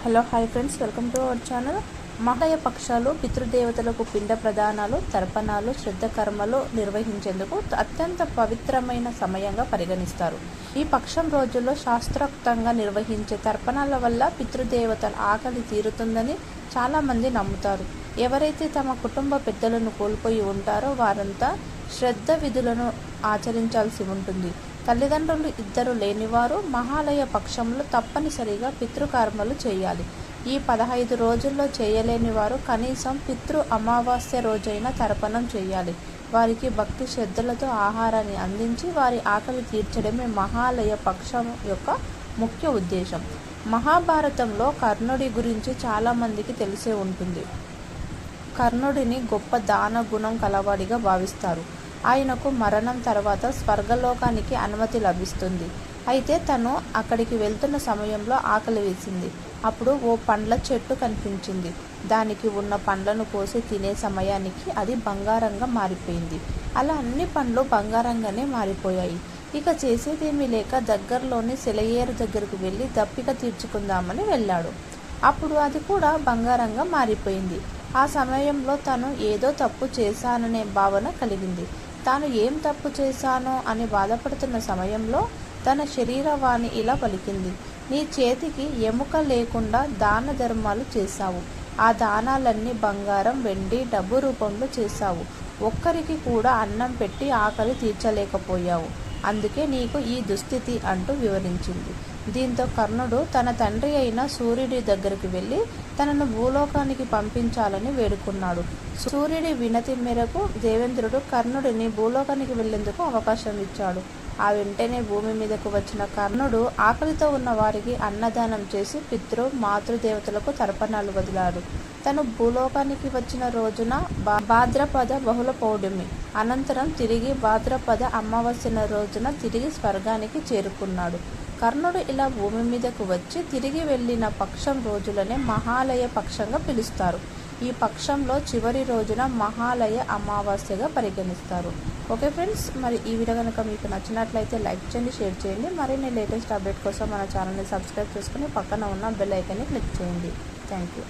Hello hi friends, welcome to our channel. Mahalaya పక్షాలు పితృదేవతలకు పిండ ప్రదానాలు, తర్పణాలు, శ్రద్ధ కర్మలు నిర్వహించేందుకు అత్యంత పవిత్రమైన సమయంగా పరిగణిస్తారు. ఈ పక్షం రోజుల్లో శాస్త్రోక్తంగా నిర్వహించే తర్పణాల వల్ల పితృదేవతల ఆకలి తీరుతుందని చాలామంది నమ్ముతారు. ఎవరైతే తమ కుటుంబ పెద్దలను కోల్పోయి ఉంటారో వారంతా శ్రద్ధ విధులను ఆచరించాల్సి ఉంటుంది. తల్లిదండ్రులు ఇద్దరు లేనివారు మహాలయ పక్షంలో తప్పనిసరిగా పితృకర్మలు చేయాలి. ఈ 15 రోజుల్లో చేయలేని వారు కనీసం పితృ అమావాస్య రోజైన తర్పణం చేయాలి. వారికి భక్తి శ్రద్ధలతో ఆహారాన్ని అందించి వారి ఆకలి తీర్చడమే మహాలయ పక్షం యొక్క ముఖ్య ఉద్దేశం. మహాభారతంలో కర్ణుడి గురించి చాలామందికి తెలిసే ఉంటుంది. కర్ణుడిని గొప్ప దాన గుణం కలవాడిగా భావిస్తారు. ఆయనకు మరణం తర్వాత స్వర్గలోకానికి అనుమతి లభిస్తుంది. అయితే తను అక్కడికి వెళ్తున్న సమయంలో ఆకలి వేసింది. అప్పుడు ఓ పండ్ల చెట్టు కనిపించింది. దానికి ఉన్న పండ్లను కోసి తినే సమయానికి అది బంగారంగా మారిపోయింది. అలా అన్ని పండ్లు బంగారంగానే మారిపోయాయి. ఇక చేసేదేమీ లేక దగ్గరలోని సెలయేరు దగ్గరకు వెళ్ళి దప్పిక తీర్చుకుందామని వెళ్ళాడు. అప్పుడు అది కూడా బంగారంగా మారిపోయింది. ఆ సమయంలో తను ఏదో తప్పు చేశాననే భావన కలిగింది. తాను ఏం తప్పు చేశానో అని బాధపడుతున్న సమయంలో తన శరీరవాణి ఇలా పలికింది: నీ చేతికి ఎముక లేకుండా దాన ధర్మాలు చేశావు. ఆ దానాలన్నీ బంగారం, వెండి, డబ్బు రూపంలో చేశావు. ఒక్కరికి కూడా అన్నం పెట్టి ఆకలి తీర్చలేకపోయావు. అందుకే నీకు ఈ దుస్థితి అంటూ వివరించింది. దీంతో కర్ణుడు తన తండ్రి అయిన సూర్యుడి దగ్గరికి వెళ్ళి తనను భూలోకానికి పంపించాలని వేడుకున్నాడు. సూర్యుడి వినతి మేరకు దేవేంద్రుడు కర్ణుడిని భూలోకానికి వెళ్లేందుకు అవకాశం ఇచ్చాడు. ఆ వెంటనే భూమి మీదకు వచ్చిన కర్ణుడు ఆకలితో ఉన్న వారికి అన్నదానం చేసి మాతృదేవతలకు తర్పణాలు వదిలాడు. తను భూలోకానికి వచ్చిన రోజున భాద్రపద బహుళ పౌర్ణమి అనంతరం తిరిగి భాద్రపద అమావాస్య రోజున తిరిగి స్వర్గానికి చేరుకున్నాడు. కర్ణుడు ఇలా భూమి మీదకు వచ్చి తిరిగి వెళ్ళిన పక్షం రోజులనే మహాలయ పక్షంగా పిలుస్తారు. ఈ పక్షంలో చివరి రోజున మహాలయ అమావాస్యగా పరిగణిస్తారు. ఓకే ఫ్రెండ్స్, మరి ఈ వీడియో కనుక మీకు నచ్చినట్లయితే లైక్ చేయండి, షేర్ చేయండి. మరిన్ని లేటెస్ట్ అప్డేట్ కోసం మన ఛానల్ని సబ్స్క్రైబ్ చేసుకుని పక్కన ఉన్న బెల్ ఐకాన్ని క్లిక్ చేయండి. Thank you.